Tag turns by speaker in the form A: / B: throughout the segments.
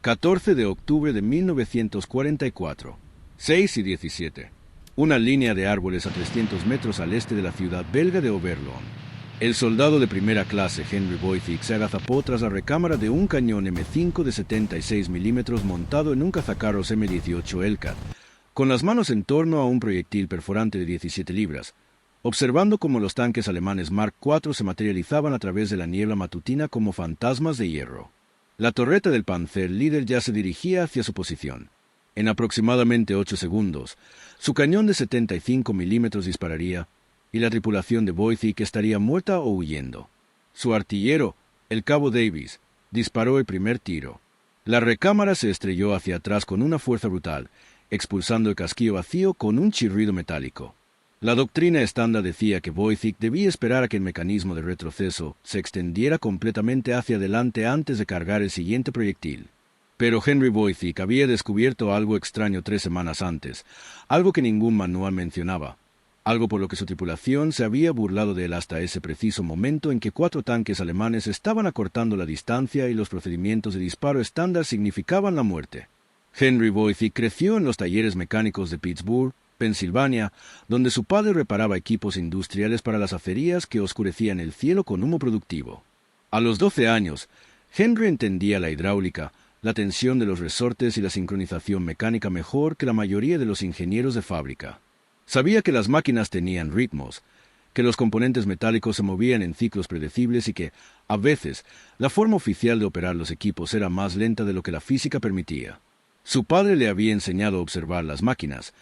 A: 14 de octubre de 1944, 6:17. Una línea de árboles a 300 metros al este de la ciudad belga de Oberloon. El soldado de primera clase Henry Boythik se agazapó tras la recámara de un cañón M5 de 76 milímetros montado en un cazacarros M18 Hellcat, con las manos en torno a un proyectil perforante de 17 libras, observando cómo los tanques alemanes Mark IV se materializaban a través de la niebla matutina como fantasmas de hierro. La torreta del Panzer líder ya se dirigía hacia su posición. En aproximadamente 8 segundos, su cañón de 75 milímetros dispararía y la tripulación de Boythik estaría muerta o huyendo. Su artillero, el cabo Davis, disparó el primer tiro. La recámara se estrelló hacia atrás con una fuerza brutal, expulsando el casquillo vacío con un chirrido metálico. La doctrina estándar decía que Boythik debía esperar a que el mecanismo de retroceso se extendiera completamente hacia adelante antes de cargar el siguiente proyectil. Pero Henry Boythik había descubierto algo extraño 3 semanas antes, algo que ningún manual mencionaba, algo por lo que su tripulación se había burlado de él hasta ese preciso momento en que 4 tanques alemanes estaban acortando la distancia y los procedimientos de disparo estándar significaban la muerte. Henry Boythik creció en los talleres mecánicos de Pittsburgh, Pensilvania, donde su padre reparaba equipos industriales para las acerías que oscurecían el cielo con humo productivo. A los 12 años, Henry entendía la hidráulica, la tensión de los resortes y la sincronización mecánica mejor que la mayoría de los ingenieros de fábrica. Sabía que las máquinas tenían ritmos, que los componentes metálicos se movían en ciclos predecibles y que, a veces, la forma oficial de operar los equipos era más lenta de lo que la física permitía. Su padre le había enseñado a observar las máquinas,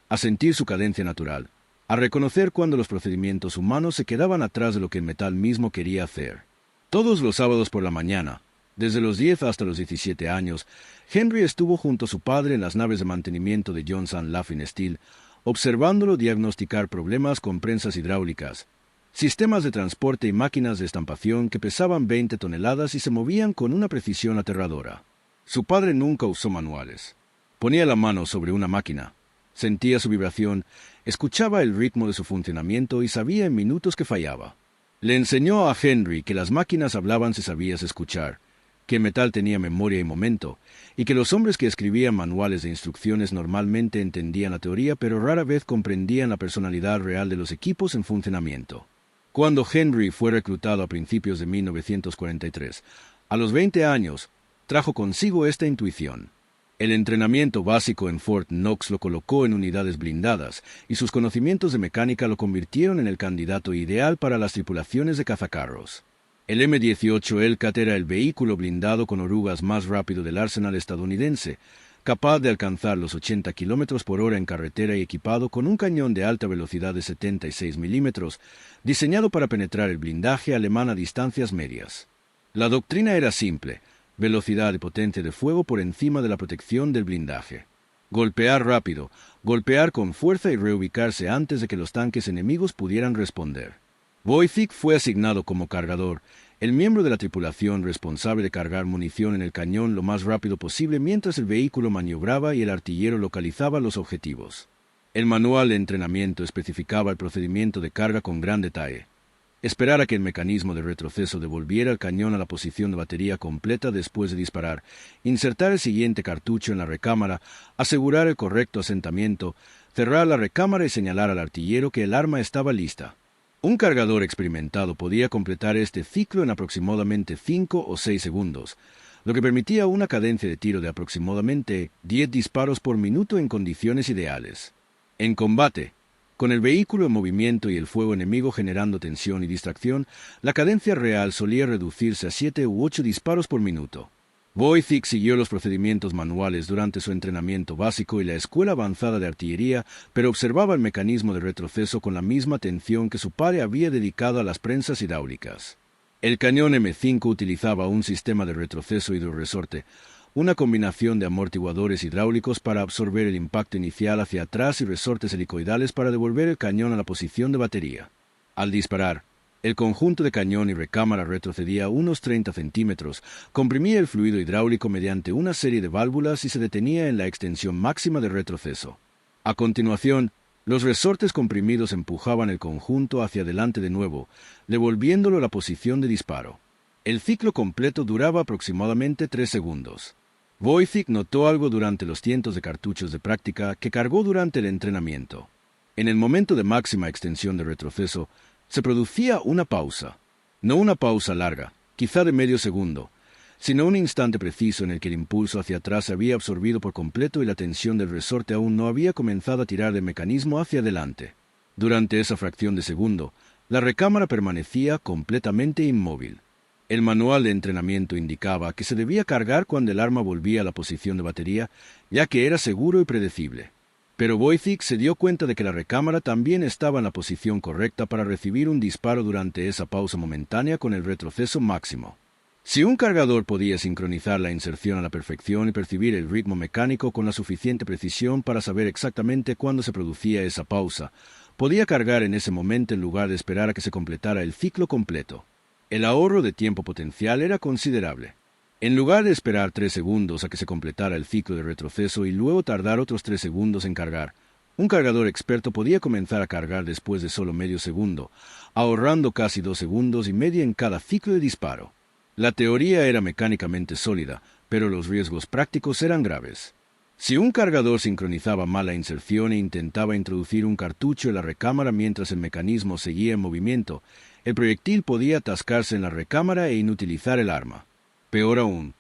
A: a sentir su cadencia natural, a reconocer cuando los procedimientos humanos se quedaban atrás de lo que el metal mismo quería hacer. Todos los sábados por la mañana, desde los 10 hasta los 17 años, Henry estuvo junto a su padre en las naves de mantenimiento de Johnson Laughlin Steel, observándolo diagnosticar problemas con prensas hidráulicas, sistemas de transporte y máquinas de estampación que pesaban 20 toneladas y se movían con una precisión aterradora. Su padre nunca usó manuales. Ponía la mano sobre una máquina, sentía su vibración, escuchaba el ritmo de su funcionamiento y sabía en minutos que fallaba. Le enseñó a Henry que las máquinas hablaban si sabías escuchar, que el metal tenía memoria y momento, y que los hombres que escribían manuales de instrucciones normalmente entendían la teoría pero rara vez comprendían la personalidad real de los equipos en funcionamiento. Cuando Henry fue reclutado a principios de 1943, a los 20 años, trajo consigo esta intuición. El entrenamiento básico en Fort Knox lo colocó en unidades blindadas, y sus conocimientos de mecánica lo convirtieron en el candidato ideal para las tripulaciones de cazacarros. El M18 Hellcat era el vehículo blindado con orugas más rápido del arsenal estadounidense, capaz de alcanzar los 80 km por hora en carretera y equipado con un cañón de alta velocidad de 76 milímetros, diseñado para penetrar el blindaje alemán a distancias medias. La doctrina era simple: velocidad y potencia de fuego por encima de la protección del blindaje. Golpear rápido, golpear con fuerza y reubicarse antes de que los tanques enemigos pudieran responder. Boythik fue asignado como cargador, el miembro de la tripulación responsable de cargar munición en el cañón lo más rápido posible mientras el vehículo maniobraba y el artillero localizaba los objetivos. El manual de entrenamiento especificaba el procedimiento de carga con gran detalle. Esperar a que el mecanismo de retroceso devolviera el cañón a la posición de batería completa después de disparar, insertar el siguiente cartucho en la recámara, asegurar el correcto asentamiento, cerrar la recámara y señalar al artillero que el arma estaba lista. Un cargador experimentado podía completar este ciclo en aproximadamente 5 o 6 segundos, lo que permitía una cadencia de tiro de aproximadamente 10 disparos por minuto en condiciones ideales. En combate, con el vehículo en movimiento y el fuego enemigo generando tensión y distracción, la cadencia real solía reducirse a 7 u 8 disparos por minuto. Boythik siguió los procedimientos manuales durante su entrenamiento básico y la escuela avanzada de artillería, pero observaba el mecanismo de retroceso con la misma atención que su padre había dedicado a las prensas hidráulicas. El cañón M5 utilizaba un sistema de retroceso hidroresorte, una combinación de amortiguadores hidráulicos para absorber el impacto inicial hacia atrás y resortes helicoidales para devolver el cañón a la posición de batería. Al disparar, el conjunto de cañón y recámara retrocedía unos 30 centímetros, comprimía el fluido hidráulico mediante una serie de válvulas y se detenía en la extensión máxima de retroceso. A continuación, los resortes comprimidos empujaban el conjunto hacia adelante de nuevo, devolviéndolo a la posición de disparo. El ciclo completo duraba aproximadamente 3 segundos. Wojcik notó algo durante los cientos de cartuchos de práctica que cargó durante el entrenamiento. En el momento de máxima extensión de retroceso, se producía una pausa. No una pausa larga, quizá de medio segundo, sino un instante preciso en el que el impulso hacia atrás se había absorbido por completo y la tensión del resorte aún no había comenzado a tirar del mecanismo hacia adelante. Durante esa fracción de segundo, la recámara permanecía completamente inmóvil. El manual de entrenamiento indicaba que se debía cargar cuando el arma volvía a la posición de batería, ya que era seguro y predecible. Pero Wojcik se dio cuenta de que la recámara también estaba en la posición correcta para recibir un disparo durante esa pausa momentánea con el retroceso máximo. Si un cargador podía sincronizar la inserción a la perfección y percibir el ritmo mecánico con la suficiente precisión para saber exactamente cuándo se producía esa pausa, podía cargar en ese momento en lugar de esperar a que se completara el ciclo completo. El ahorro de tiempo potencial era considerable. En lugar de esperar 3 segundos a que se completara el ciclo de retroceso y luego tardar otros 3 segundos en cargar, un cargador experto podía comenzar a cargar después de solo medio segundo, ahorrando casi 2 segundos y medio en cada ciclo de disparo. La teoría era mecánicamente sólida, pero los riesgos prácticos eran graves. Si un cargador sincronizaba mal la inserción e intentaba introducir un cartucho en la recámara mientras el mecanismo seguía en movimiento, el proyectil podía atascarse en la recámara e inutilizar el arma. Peor aún,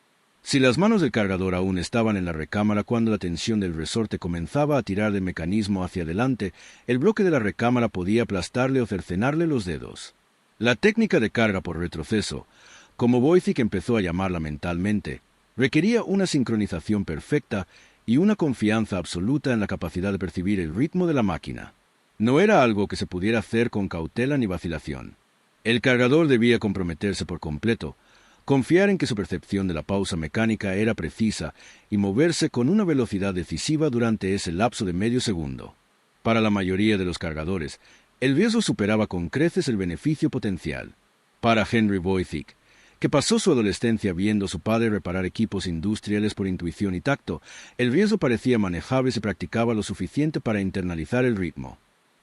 A: si las manos del cargador aún estaban en la recámara cuando la tensión del resorte comenzaba a tirar del mecanismo hacia adelante, el bloque de la recámara podía aplastarle o cercenarle los dedos. La técnica de carga por retroceso, como Wojcik empezó a llamarla mentalmente, requería una sincronización perfecta y una confianza absoluta en la capacidad de percibir el ritmo de la máquina. No era algo que se pudiera hacer con cautela ni vacilación. El cargador debía comprometerse por completo, confiar en que su percepción de la pausa mecánica era precisa y moverse con una velocidad decisiva durante ese lapso de medio segundo. Para la mayoría de los cargadores, el riesgo superaba con creces el beneficio potencial. Para Henry Wojcik, que pasó su adolescencia viendo a su padre reparar equipos industriales por intuición y tacto, el riesgo parecía manejable si practicaba lo suficiente para internalizar el ritmo.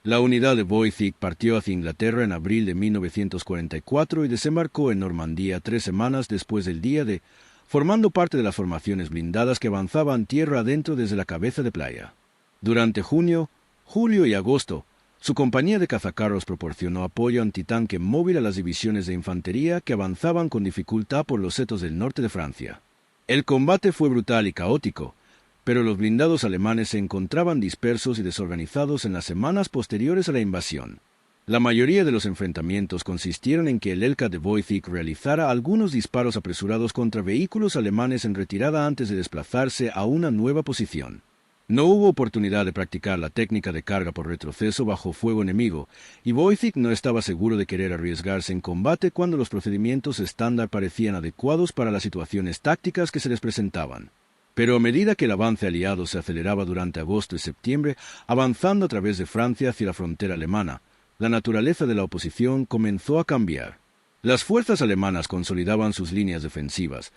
A: La unidad de Wojcik partió hacia Inglaterra en abril de 1944 y desembarcó en Normandía 3 semanas después del día D, formando parte de las formaciones blindadas que avanzaban tierra adentro desde la cabeza de playa. Durante junio, julio y agosto, su compañía de cazacarros proporcionó apoyo antitanque móvil a las divisiones de infantería que avanzaban con dificultad por los setos del norte de Francia. El combate fue brutal y caótico, pero los blindados alemanes se encontraban dispersos y desorganizados en las semanas posteriores a la invasión. La mayoría de los enfrentamientos consistieron en que el Hellcat de Wojcik realizara algunos disparos apresurados contra vehículos alemanes en retirada antes de desplazarse a una nueva posición. No hubo oportunidad de practicar la técnica de carga por retroceso bajo fuego enemigo, y Wojcik no estaba seguro de querer arriesgarse en combate cuando los procedimientos estándar parecían adecuados para las situaciones tácticas que se les presentaban. Pero a medida que el avance aliado se aceleraba durante agosto y septiembre, avanzando a través de Francia hacia la frontera alemana, la naturaleza de la oposición comenzó a cambiar. Las fuerzas alemanas consolidaban sus líneas defensivas,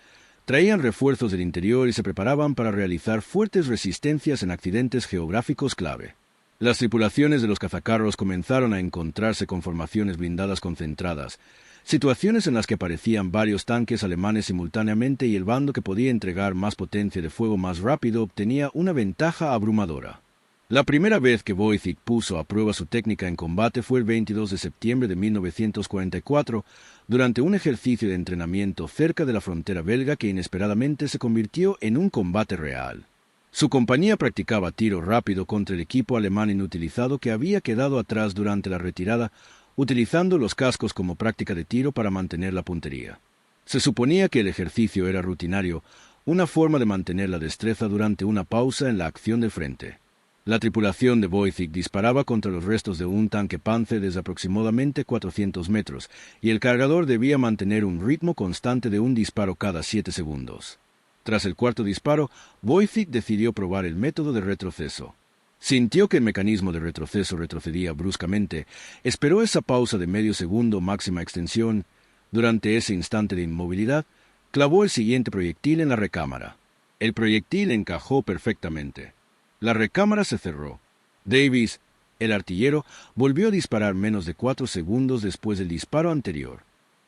A: traían refuerzos del interior y se preparaban para realizar fuertes resistencias en accidentes geográficos clave. Las tripulaciones de los cazacarros comenzaron a encontrarse con formaciones blindadas concentradas, situaciones en las que aparecían varios tanques alemanes simultáneamente y el bando que podía entregar más potencia de fuego más rápido obtenía una ventaja abrumadora. La primera vez que Wojcik puso a prueba su técnica en combate fue el 22 de septiembre de 1944, durante un ejercicio de entrenamiento cerca de la frontera belga que inesperadamente se convirtió en un combate real. Su compañía practicaba tiro rápido contra el equipo alemán inutilizado que había quedado atrás durante la retirada, utilizando los cascos como práctica de tiro para mantener la puntería. Se suponía que el ejercicio era rutinario, una forma de mantener la destreza durante una pausa en la acción de frente. La tripulación de Wojcik disparaba contra los restos de un tanque Panzer desde aproximadamente 400 metros, y el cargador debía mantener un ritmo constante de un disparo cada 7 segundos. Tras el cuarto disparo, Wojcik decidió probar el método de retroceso. Sintió que el mecanismo de retroceso retrocedía bruscamente, esperó esa pausa de medio segundo máxima extensión. Durante ese instante de inmovilidad, clavó el siguiente proyectil en la recámara. El proyectil encajó perfectamente. La recámara se cerró. Davis, el artillero, volvió a disparar menos de 4 segundos después del disparo anterior,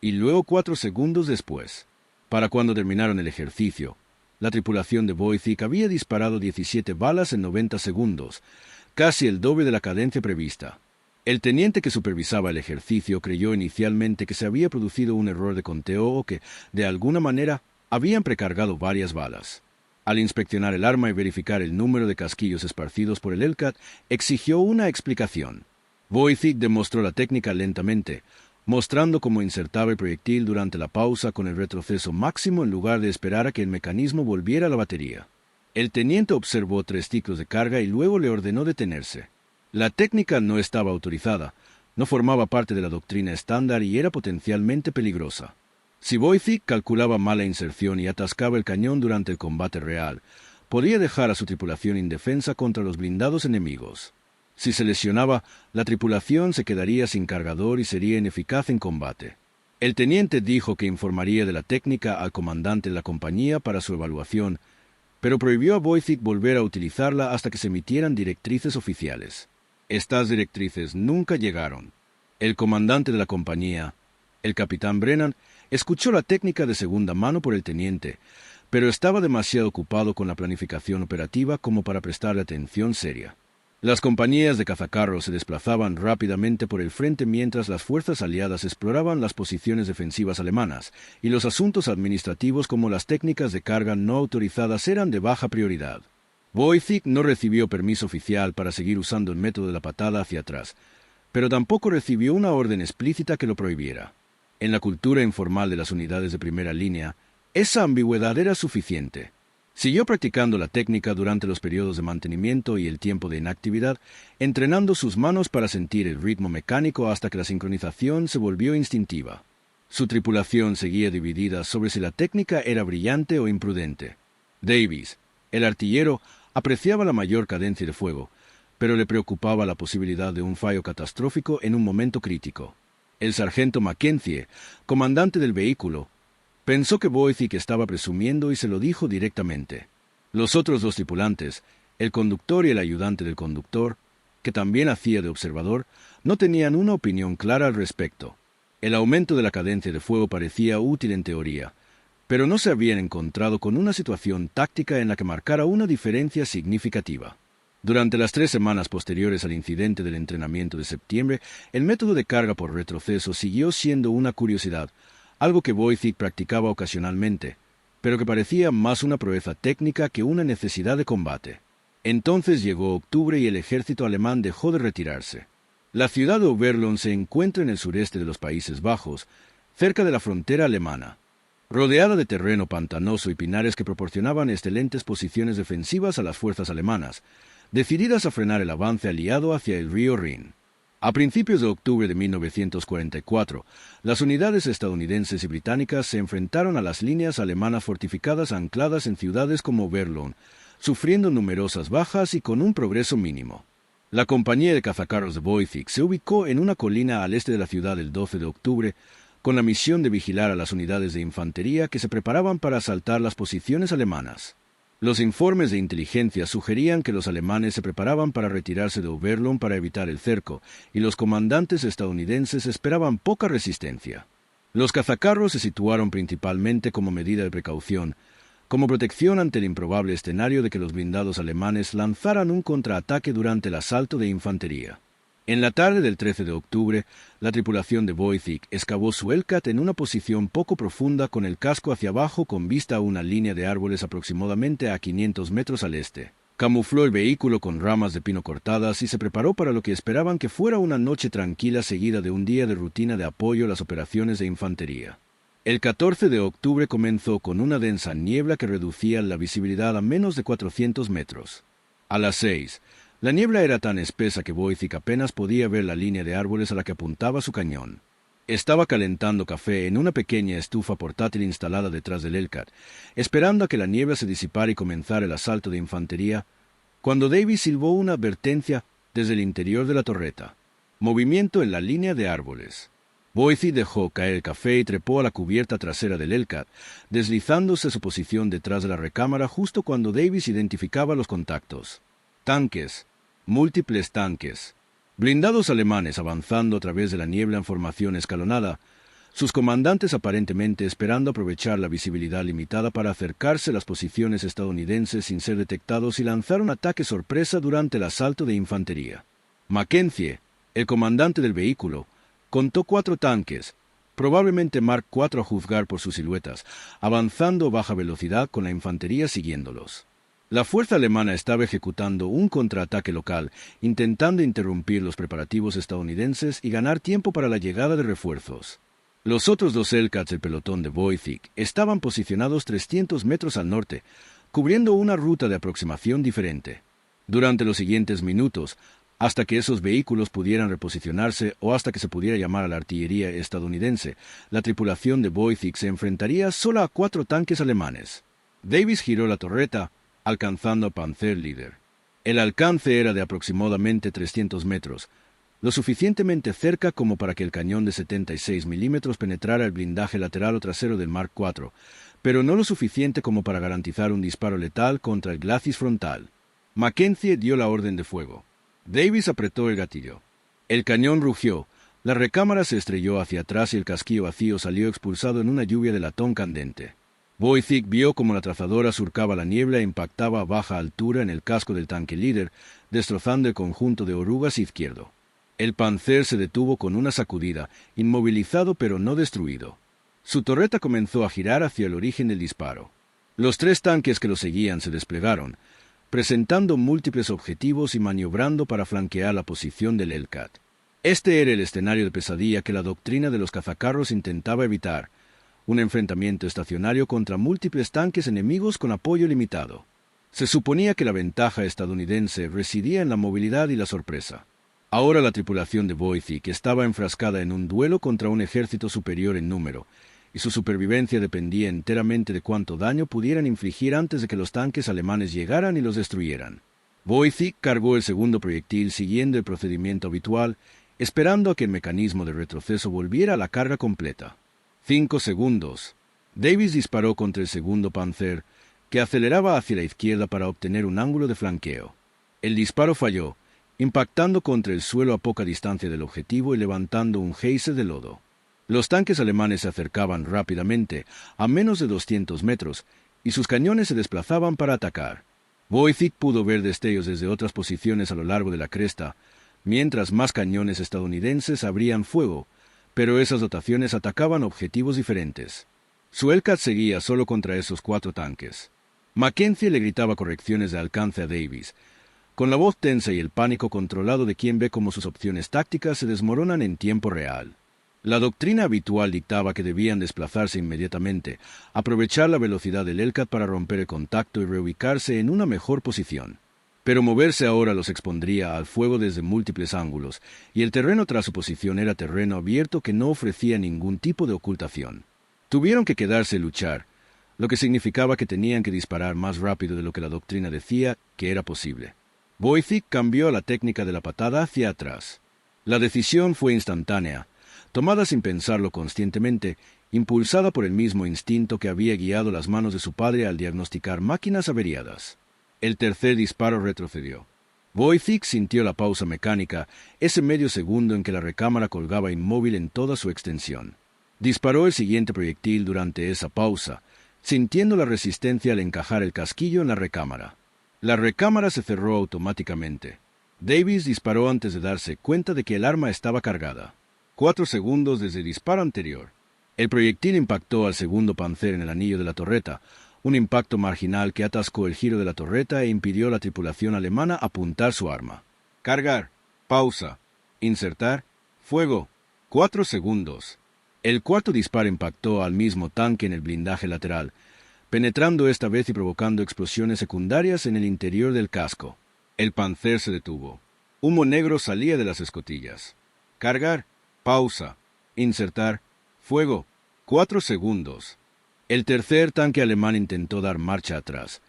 A: y luego 4 segundos después. Para cuando terminaron el ejercicio, La tripulación de Voythick había disparado 17 balas en 90 segundos, casi el doble de la cadencia prevista. El teniente que supervisaba el ejercicio creyó inicialmente que se había producido un error de conteo o que, de alguna manera, habían precargado varias balas. Al inspeccionar el arma y verificar el número de casquillos esparcidos por el Hellcat, exigió una explicación. Voythick demostró la técnica lentamente, mostrando cómo insertaba el proyectil durante la pausa con el retroceso máximo en lugar de esperar a que el mecanismo volviera a la batería. El teniente observó 3 ciclos de carga y luego le ordenó detenerse. La técnica no estaba autorizada, no formaba parte de la doctrina estándar y era potencialmente peligrosa. Si Voythick calculaba mal la inserción y atascaba el cañón durante el combate real, podía dejar a su tripulación indefensa contra los blindados enemigos. Si se lesionaba, la tripulación se quedaría sin cargador y sería ineficaz en combate. El teniente dijo que informaría de la técnica al comandante de la compañía para su evaluación, pero prohibió a Voythick volver a utilizarla hasta que se emitieran directrices oficiales. Estas directrices nunca llegaron. El comandante de la compañía, el capitán Brennan, escuchó la técnica de segunda mano por el teniente, pero estaba demasiado ocupado con la planificación operativa como para prestarle atención seria. Las compañías de cazacarros se desplazaban rápidamente por el frente mientras las fuerzas aliadas exploraban las posiciones defensivas alemanas, y los asuntos administrativos como las técnicas de carga no autorizadas eran de baja prioridad. Voythick no recibió permiso oficial para seguir usando el método de la patada hacia atrás, pero tampoco recibió una orden explícita que lo prohibiera. En la cultura informal de las unidades de primera línea, esa ambigüedad era suficiente. Siguió practicando la técnica durante los periodos de mantenimiento y el tiempo de inactividad, entrenando sus manos para sentir el ritmo mecánico hasta que la sincronización se volvió instintiva. Su tripulación seguía dividida sobre si la técnica era brillante o imprudente. Davis, el artillero, apreciaba la mayor cadencia de fuego, pero le preocupaba la posibilidad de un fallo catastrófico en un momento crítico. El sargento Mackenzie, comandante del vehículo, pensó que Voythick estaba presumiendo y se lo dijo directamente. Los otros 2 tripulantes, el conductor y el ayudante del conductor, que también hacía de observador, no tenían una opinión clara al respecto. El aumento de la cadencia de fuego parecía útil en teoría, pero no se habían encontrado con una situación táctica en la que marcara una diferencia significativa. Durante las 3 semanas posteriores al incidente del entrenamiento de septiembre, el método de carga por retroceso siguió siendo una curiosidad, algo que Voythick practicaba ocasionalmente, pero que parecía más una proeza técnica que una necesidad de combate. Entonces llegó octubre y el ejército alemán dejó de retirarse. La ciudad de Oberlon se encuentra en el sureste de los Países Bajos, cerca de la frontera alemana. Rodeada de terreno pantanoso y pinares que proporcionaban excelentes posiciones defensivas a las fuerzas alemanas, decididas a frenar el avance aliado hacia el río Rin. A principios de octubre de 1944, las unidades estadounidenses y británicas se enfrentaron a las líneas alemanas fortificadas ancladas en ciudades como Oberlon, sufriendo numerosas bajas y con un progreso mínimo. La compañía de cazacarros de Voythick se ubicó en una colina al este de la ciudad el 12 de octubre, con la misión de vigilar a las unidades de infantería que se preparaban para asaltar las posiciones alemanas. Los informes de inteligencia sugerían que los alemanes se preparaban para retirarse de Oberlon para evitar el cerco, y los comandantes estadounidenses esperaban poca resistencia. Los cazacarros se situaron principalmente como medida de precaución, como protección ante el improbable escenario de que los blindados alemanes lanzaran un contraataque durante el asalto de infantería. En la tarde del 13 de octubre, la tripulación de Voythick excavó su Hellcat en una posición poco profunda con el casco hacia abajo con vista a una línea de árboles aproximadamente a 500 metros al este. Camufló el vehículo con ramas de pino cortadas y se preparó para lo que esperaban que fuera una noche tranquila seguida de un día de rutina de apoyo a las operaciones de infantería. El 14 de octubre comenzó con una densa niebla que reducía la visibilidad a menos de 400 metros. A las 6, la niebla era tan espesa que Voythick apenas podía ver la línea de árboles a la que apuntaba su cañón. Estaba calentando café en una pequeña estufa portátil instalada detrás del Hellcat, esperando a que la niebla se disipara y comenzara el asalto de infantería, cuando Davis silbó una advertencia desde el interior de la torreta. Movimiento en la línea de árboles. Voythick dejó caer el café y trepó a la cubierta trasera del Hellcat, deslizándose su posición detrás de la recámara justo cuando Davis identificaba los contactos. Tanques. Múltiples tanques. Blindados alemanes avanzando a través de la niebla en formación escalonada, sus comandantes aparentemente esperando aprovechar la visibilidad limitada para acercarse a las posiciones estadounidenses sin ser detectados y lanzar un ataque sorpresa durante el asalto de infantería. Mackenzie, el comandante del vehículo, contó 4 tanques, probablemente Mark IV a juzgar por sus siluetas, avanzando a baja velocidad con la infantería siguiéndolos. La fuerza alemana estaba ejecutando un contraataque local, intentando interrumpir los preparativos estadounidenses y ganar tiempo para la llegada de refuerzos. Los otros 2 Hellcats del pelotón de Wojcik estaban posicionados 300 metros al norte, cubriendo una ruta de aproximación diferente. Durante los siguientes minutos, hasta que esos vehículos pudieran reposicionarse o hasta que se pudiera llamar a la artillería estadounidense, la tripulación de Wojcik se enfrentaría solo a 4 tanques alemanes. Davis giró la torreta, alcanzando a Panzerleader. El alcance era de aproximadamente 300 metros, lo suficientemente cerca como para que el cañón de 76 milímetros penetrara el blindaje lateral o trasero del Mark IV, pero no lo suficiente como para garantizar un disparo letal contra el glacis frontal. Mackenzie dio la orden de fuego. Davis apretó el gatillo. El cañón rugió, la recámara se estrelló hacia atrás y el casquillo vacío salió expulsado en una lluvia de latón candente. Wojcik vio como la trazadora surcaba la niebla e impactaba a baja altura en el casco del tanque líder, destrozando el conjunto de orugas izquierdo. El Panzer se detuvo con una sacudida, inmovilizado pero no destruido. Su torreta comenzó a girar hacia el origen del disparo. Los 3 tanques que lo seguían se desplegaron, presentando múltiples objetivos y maniobrando para flanquear la posición del Hellcat. Este era el escenario de pesadilla que la doctrina de los cazacarros intentaba evitar, un enfrentamiento estacionario contra múltiples tanques enemigos con apoyo limitado. Se suponía que la ventaja estadounidense residía en la movilidad y la sorpresa. Ahora la tripulación de Wojcik estaba enfrascada en un duelo contra un ejército superior en número, y su supervivencia dependía enteramente de cuánto daño pudieran infligir antes de que los tanques alemanes llegaran y los destruyeran. Wojcik cargó el segundo proyectil siguiendo el procedimiento habitual, esperando a que el mecanismo de retroceso volviera a la carga completa. 5 segundos. Davis disparó contra el segundo Panzer, que aceleraba hacia la izquierda para obtener un ángulo de flanqueo. El disparo falló, impactando contra el suelo a poca distancia del objetivo y levantando un geyser de lodo. Los tanques alemanes se acercaban rápidamente, a menos de 200 metros, y sus cañones se desplazaban para atacar. Wojcik pudo ver destellos desde otras posiciones a lo largo de la cresta, mientras más cañones estadounidenses abrían fuego, pero esas dotaciones atacaban objetivos diferentes. Su Hellcat seguía solo contra esos 4 tanques. Mackenzie le gritaba correcciones de alcance a Davis, con la voz tensa y el pánico controlado de quien ve cómo sus opciones tácticas se desmoronan en tiempo real. La doctrina habitual dictaba que debían desplazarse inmediatamente, aprovechar la velocidad del Hellcat para romper el contacto y reubicarse en una mejor posición. Pero moverse ahora los expondría al fuego desde múltiples ángulos, y el terreno tras su posición era terreno abierto que no ofrecía ningún tipo de ocultación. Tuvieron que quedarse y luchar, lo que significaba que tenían que disparar más rápido de lo que la doctrina decía que era posible. Wojcik cambió la técnica de la patada hacia atrás. La decisión fue instantánea, tomada sin pensarlo conscientemente, impulsada por el mismo instinto que había guiado las manos de su padre al diagnosticar máquinas averiadas. El tercer disparo retrocedió. Wojcik sintió la pausa mecánica, ese medio segundo en que la recámara colgaba inmóvil en toda su extensión. Disparó el siguiente proyectil durante esa pausa, sintiendo la resistencia al encajar el casquillo en la recámara. La recámara se cerró automáticamente. Davis disparó antes de darse cuenta de que el arma estaba cargada. 4 segundos desde el disparo anterior. El proyectil impactó al segundo Panzer en el anillo de la torreta, un impacto marginal que atascó el giro de la torreta e impidió a la tripulación alemana apuntar su arma. Cargar. Pausa. Insertar. Fuego. 4 segundos. El cuarto disparo impactó al mismo tanque en el blindaje lateral, penetrando esta vez y provocando explosiones secundarias en el interior del casco. El Panzer se detuvo. Humo negro salía de las escotillas. Cargar. Pausa. Insertar. Fuego. 4 segundos. El tercer tanque alemán intentó dar marcha atrás.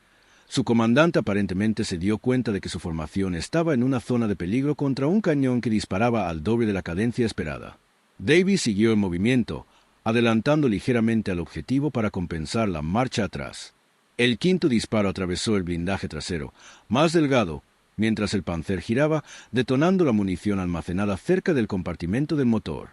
A: Su comandante aparentemente se dio cuenta de que su formación estaba en una zona de peligro contra un cañón que disparaba al doble de la cadencia esperada. Davis siguió el movimiento, adelantando ligeramente al objetivo para compensar la marcha atrás. El quinto disparo atravesó el blindaje trasero, más delgado, mientras el Panzer giraba, detonando la munición almacenada cerca del compartimento del motor.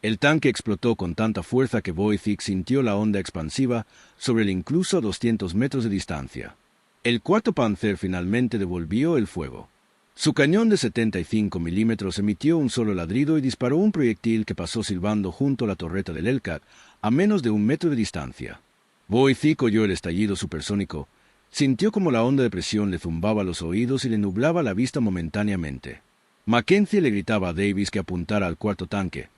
A: El tanque explotó con tanta fuerza que Wojcik sintió la onda expansiva sobre él incluso a 200 metros de distancia. El cuarto Panzer finalmente devolvió el fuego. Su cañón de 75 milímetros emitió un solo ladrido y disparó un proyectil que pasó silbando junto a la torreta del Hellcat a menos de 1 metro de distancia. Wojcik oyó el estallido supersónico, sintió como la onda de presión le zumbaba los oídos y le nublaba la vista momentáneamente. Mackenzie le gritaba a Davis que apuntara al cuarto tanque,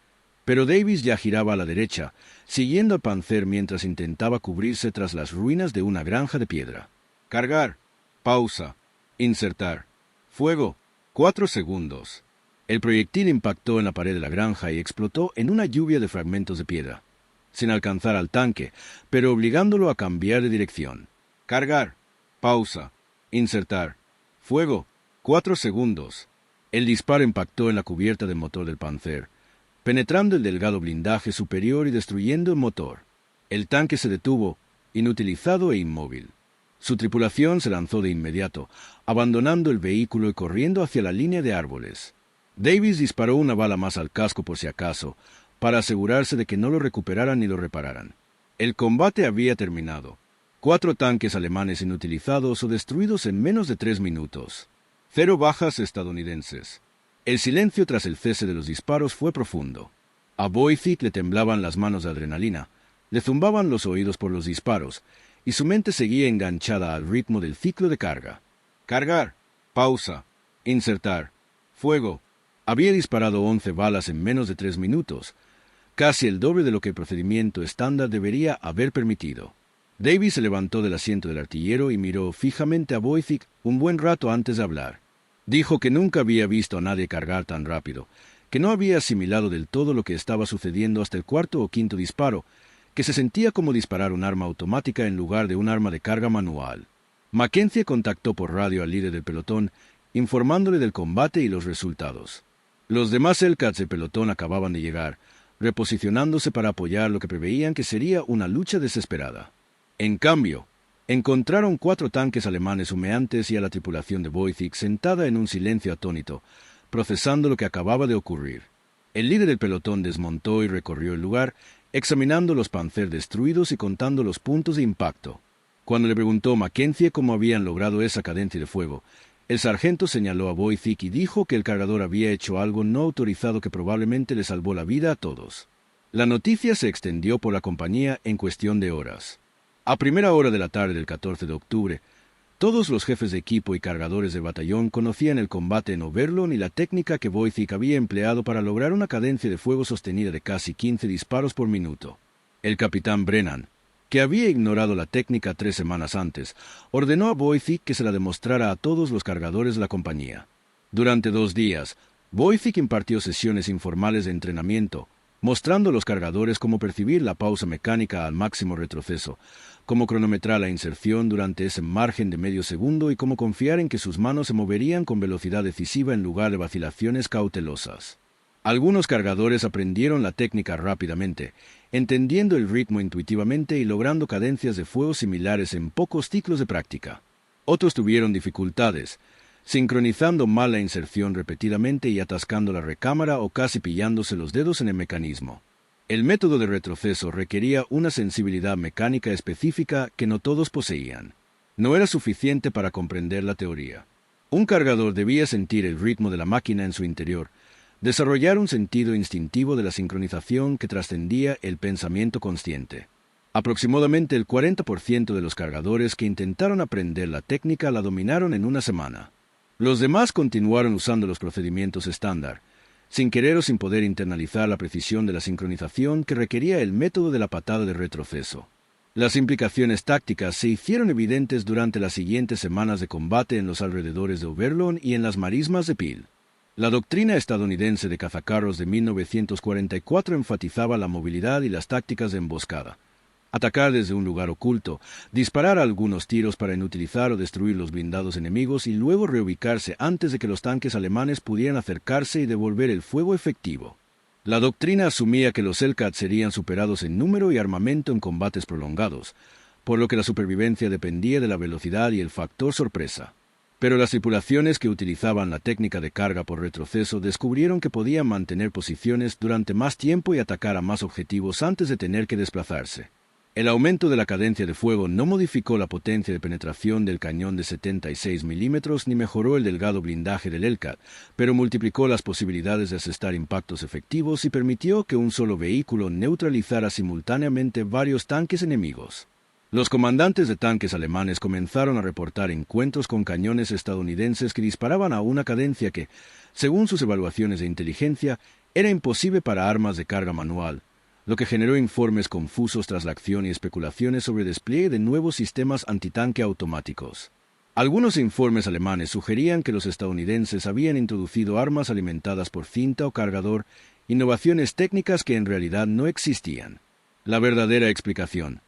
A: pero Davis ya giraba a la derecha, siguiendo al Panzer mientras intentaba cubrirse tras las ruinas de una granja de piedra. Cargar. Pausa. Insertar. Fuego. 4 segundos. El proyectil impactó en la pared de la granja y explotó en una lluvia de fragmentos de piedra, sin alcanzar al tanque, pero obligándolo a cambiar de dirección. Cargar. Pausa. Insertar. Fuego. 4 segundos. El disparo impactó en la cubierta del motor del Panzer, penetrando el delgado blindaje superior y destruyendo el motor. El tanque se detuvo, inutilizado e inmóvil. Su tripulación se lanzó de inmediato, abandonando el vehículo y corriendo hacia la línea de árboles. Davis disparó una bala más al casco por si acaso, para asegurarse de que no lo recuperaran ni lo repararan. El combate había terminado. 4 tanques alemanes inutilizados o destruidos en menos de 3 minutos. 0 bajas estadounidenses. El silencio tras el cese de los disparos fue profundo. A Wojcik le temblaban las manos de adrenalina, le zumbaban los oídos por los disparos, y su mente seguía enganchada al ritmo del ciclo de carga. Cargar. Pausa. Insertar. Fuego. Había disparado 11 balas en menos de 3 minutos, casi el doble de lo que el procedimiento estándar debería haber permitido. Davis se levantó del asiento del artillero y miró fijamente a Wojcik un buen rato antes de hablar. Dijo que nunca había visto a nadie cargar tan rápido, que no había asimilado del todo lo que estaba sucediendo hasta el 4º o 5º disparo, que se sentía como disparar un arma automática en lugar de un arma de carga manual. Mackenzie contactó por radio al líder del pelotón, informándole del combate y los resultados. Los demás Hellcats del pelotón acababan de llegar, reposicionándose para apoyar lo que preveían que sería una lucha desesperada. En cambio, encontraron 4 tanques alemanes humeantes y a la tripulación de Wojcik sentada en un silencio atónito, procesando lo que acababa de ocurrir. El líder del pelotón desmontó y recorrió el lugar, examinando los Panzer destruidos y contando los puntos de impacto. Cuando le preguntó Mackenzie cómo habían logrado esa cadencia de fuego, el sargento señaló a Wojcik y dijo que el cargador había hecho algo no autorizado que probablemente le salvó la vida a todos. La noticia se extendió por la compañía en cuestión de horas. A primera hora de la tarde del 14 de octubre, todos los jefes de equipo y cargadores de batallón conocían el combate en Oberlon y la técnica que Wojcik había empleado para lograr una cadencia de fuego sostenida de casi 15 disparos por minuto. El capitán Brennan, que había ignorado la técnica 3 semanas antes, ordenó a Wojcik que se la demostrara a todos los cargadores de la compañía. Durante 2 días, Wojcik impartió sesiones informales de entrenamiento, mostrando a los cargadores cómo percibir la pausa mecánica al máximo retroceso, cómo cronometrar la inserción durante ese margen de medio segundo y cómo confiar en que sus manos se moverían con velocidad decisiva en lugar de vacilaciones cautelosas. Algunos cargadores aprendieron la técnica rápidamente, entendiendo el ritmo intuitivamente y logrando cadencias de fuego similares en pocos ciclos de práctica. Otros tuvieron dificultades, sincronizando mal la inserción repetidamente y atascando la recámara o casi pillándose los dedos en el mecanismo. El método de retroceso requería una sensibilidad mecánica específica que no todos poseían. No era suficiente para comprender la teoría. Un cargador debía sentir el ritmo de la máquina en su interior, desarrollar un sentido instintivo de la sincronización que trascendía el pensamiento consciente. Aproximadamente el 40% de los cargadores que intentaron aprender la técnica la dominaron en una semana. Los demás continuaron usando los procedimientos estándar, sin querer o sin poder internalizar la precisión de la sincronización que requería el método de la patada de retroceso. Las implicaciones tácticas se hicieron evidentes durante las siguientes semanas de combate en los alrededores de Oberlon y en las marismas de Peel. La doctrina estadounidense de cazacarros de 1944 enfatizaba la movilidad y las tácticas de emboscada. Atacar desde un lugar oculto, disparar algunos tiros para inutilizar o destruir los blindados enemigos y luego reubicarse antes de que los tanques alemanes pudieran acercarse y devolver el fuego efectivo. La doctrina asumía que los Hellcats serían superados en número y armamento en combates prolongados, por lo que la supervivencia dependía de la velocidad y el factor sorpresa. Pero las tripulaciones que utilizaban la técnica de carga por retroceso descubrieron que podían mantener posiciones durante más tiempo y atacar a más objetivos antes de tener que desplazarse. El aumento de la cadencia de fuego no modificó la potencia de penetración del cañón de 76 milímetros ni mejoró el delgado blindaje del Hellcat, pero multiplicó las posibilidades de asestar impactos efectivos y permitió que un solo vehículo neutralizara simultáneamente varios tanques enemigos. Los comandantes de tanques alemanes comenzaron a reportar encuentros con cañones estadounidenses que disparaban a una cadencia que, según sus evaluaciones de inteligencia, era imposible para armas de carga manual, lo que generó informes confusos tras la acción y especulaciones sobre el despliegue de nuevos sistemas antitanque automáticos. Algunos informes alemanes sugerían que los estadounidenses habían introducido armas alimentadas por cinta o cargador, innovaciones técnicas que en realidad no existían. La verdadera explicación: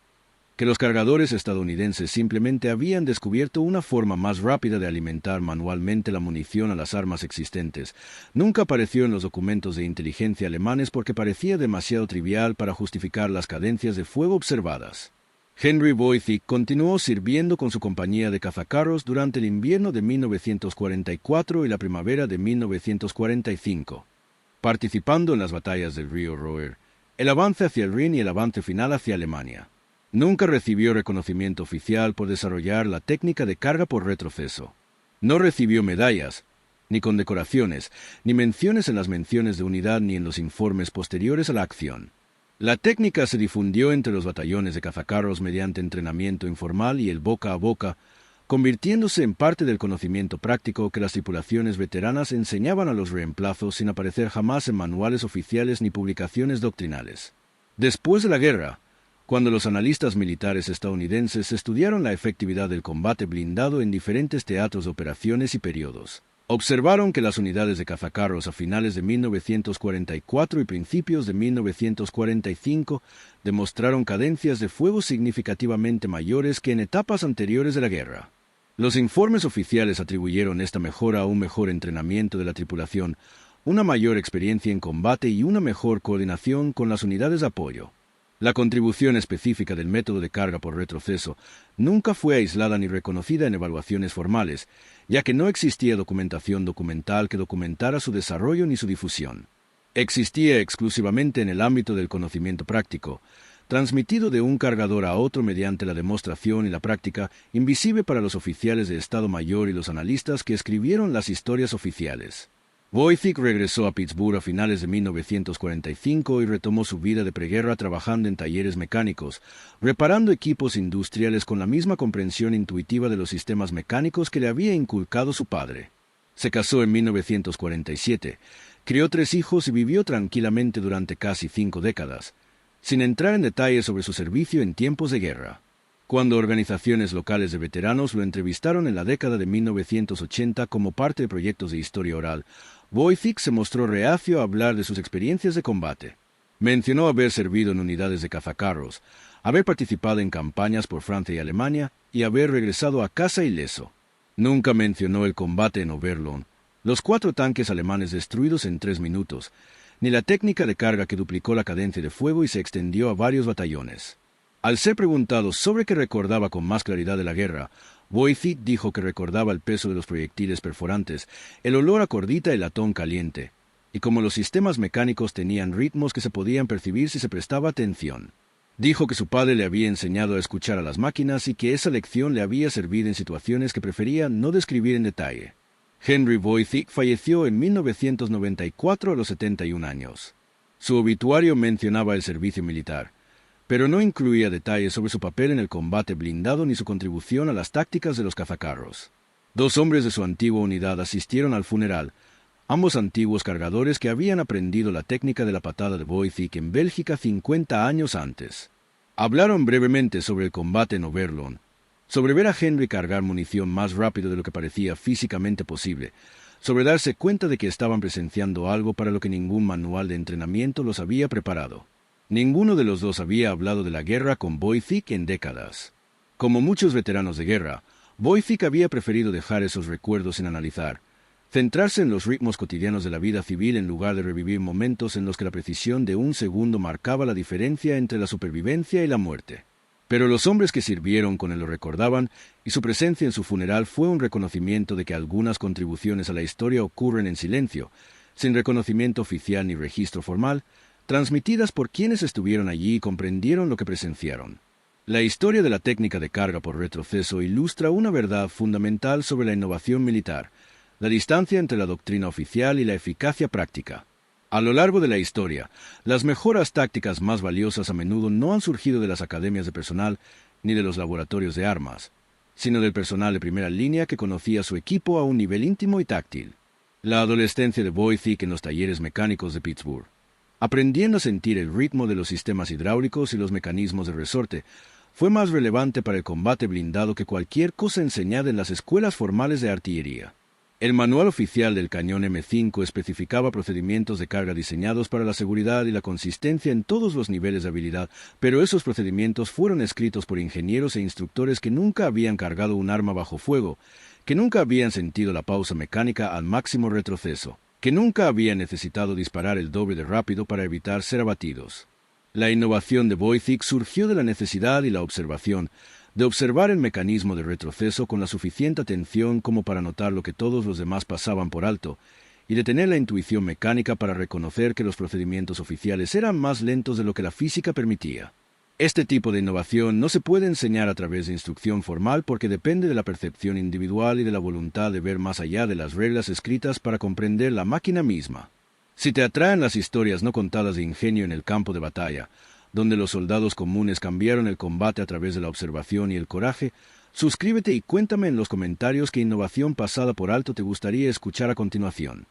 A: que los cargadores estadounidenses simplemente habían descubierto una forma más rápida de alimentar manualmente la munición a las armas existentes. Nunca apareció en los documentos de inteligencia alemanes porque parecía demasiado trivial para justificar las cadencias de fuego observadas. Henry Boycott continuó sirviendo con su compañía de cazacarros durante el invierno de 1944 y la primavera de 1945, participando en las batallas del río Roer, el avance hacia el Rin y el avance final hacia Alemania. Nunca recibió reconocimiento oficial por desarrollar la técnica de carga por retroceso. No recibió medallas, ni condecoraciones, ni menciones en las menciones de unidad ni en los informes posteriores a la acción. La técnica se difundió entre los batallones de cazacarros mediante entrenamiento informal y el boca a boca, convirtiéndose en parte del conocimiento práctico que las tripulaciones veteranas enseñaban a los reemplazos sin aparecer jamás en manuales oficiales ni publicaciones doctrinales. Después de la guerra, cuando los analistas militares estadounidenses estudiaron la efectividad del combate blindado en diferentes teatros de operaciones y periodos, observaron que las unidades de cazacarros a finales de 1944 y principios de 1945 demostraron cadencias de fuego significativamente mayores que en etapas anteriores de la guerra. Los informes oficiales atribuyeron esta mejora a un mejor entrenamiento de la tripulación, una mayor experiencia en combate y una mejor coordinación con las unidades de apoyo. La contribución específica del método de carga por retroceso nunca fue aislada ni reconocida en evaluaciones formales, ya que no existía documentación documental que documentara su desarrollo ni su difusión. Existía exclusivamente en el ámbito del conocimiento práctico, transmitido de un cargador a otro mediante la demostración y la práctica, invisible para los oficiales de Estado Mayor y los analistas que escribieron las historias oficiales. Boycott regresó a Pittsburgh a finales de 1945 y retomó su vida de preguerra trabajando en talleres mecánicos, reparando equipos industriales con la misma comprensión intuitiva de los sistemas mecánicos que le había inculcado su padre. Se casó en 1947, crió 3 hijos y vivió tranquilamente durante casi 5 décadas, sin entrar en detalles sobre su servicio en tiempos de guerra. Cuando organizaciones locales de veteranos lo entrevistaron en la década de 1980 como parte de proyectos de historia oral, Boycott se mostró reacio a hablar de sus experiencias de combate. Mencionó haber servido en unidades de cazacarros, haber participado en campañas por Francia y Alemania y haber regresado a casa ileso. Nunca mencionó el combate en Oberlin, los 4 tanques alemanes destruidos en 3 minutos, ni la técnica de carga que duplicó la cadencia de fuego y se extendió a varios batallones. Al ser preguntado sobre qué recordaba con más claridad de la guerra, Boycott dijo que recordaba el peso de los proyectiles perforantes, el olor a cordita y latón caliente, y como los sistemas mecánicos tenían ritmos que se podían percibir si se prestaba atención. Dijo que su padre le había enseñado a escuchar a las máquinas y que esa lección le había servido en situaciones que prefería no describir en detalle. Henry Boycott falleció en 1994 a los 71 años. Su obituario mencionaba el servicio militar, pero no incluía detalles sobre su papel en el combate blindado ni su contribución a las tácticas de los cazacarros. 2 hombres de su antigua unidad asistieron al funeral, ambos antiguos cargadores que habían aprendido la técnica de la patada de Boycott en Bélgica 50 años antes. Hablaron brevemente sobre el combate en Oberlin, sobre ver a Henry cargar munición más rápido de lo que parecía físicamente posible, sobre darse cuenta de que estaban presenciando algo para lo que ningún manual de entrenamiento los había preparado. Ninguno de los dos había hablado de la guerra con Boycott en décadas. Como muchos veteranos de guerra, Boycott había preferido dejar esos recuerdos sin analizar, centrarse en los ritmos cotidianos de la vida civil en lugar de revivir momentos en los que la precisión de un segundo marcaba la diferencia entre la supervivencia y la muerte. Pero los hombres que sirvieron con él lo recordaban, y su presencia en su funeral fue un reconocimiento de que algunas contribuciones a la historia ocurren en silencio, sin reconocimiento oficial ni registro formal, transmitidas por quienes estuvieron allí y comprendieron lo que presenciaron. La historia de la técnica de carga por retroceso ilustra una verdad fundamental sobre la innovación militar, la distancia entre la doctrina oficial y la eficacia práctica. A lo largo de la historia, las mejoras tácticas más valiosas a menudo no han surgido de las academias de personal ni de los laboratorios de armas, sino del personal de primera línea que conocía a su equipo a un nivel íntimo y táctil. La adolescencia de Wojcik en los talleres mecánicos de Pittsburgh, aprendiendo a sentir el ritmo de los sistemas hidráulicos y los mecanismos de resorte, fue más relevante para el combate blindado que cualquier cosa enseñada en las escuelas formales de artillería. El manual oficial del cañón M5 especificaba procedimientos de carga diseñados para la seguridad y la consistencia en todos los niveles de habilidad, pero esos procedimientos fueron escritos por ingenieros e instructores que nunca habían cargado un arma bajo fuego, que nunca habían sentido la pausa mecánica al máximo retroceso, que nunca habían necesitado disparar el doble de rápido para evitar ser abatidos. La innovación de Wojcik surgió de la necesidad y la observación, de observar el mecanismo de retroceso con la suficiente atención como para notar lo que todos los demás pasaban por alto, y de tener la intuición mecánica para reconocer que los procedimientos oficiales eran más lentos de lo que la física permitía. Este tipo de innovación no se puede enseñar a través de instrucción formal porque depende de la percepción individual y de la voluntad de ver más allá de las reglas escritas para comprender la máquina misma. Si te atraen las historias no contadas de ingenio en el campo de batalla, donde los soldados comunes cambiaron el combate a través de la observación y el coraje, suscríbete y cuéntame en los comentarios qué innovación pasada por alto te gustaría escuchar a continuación.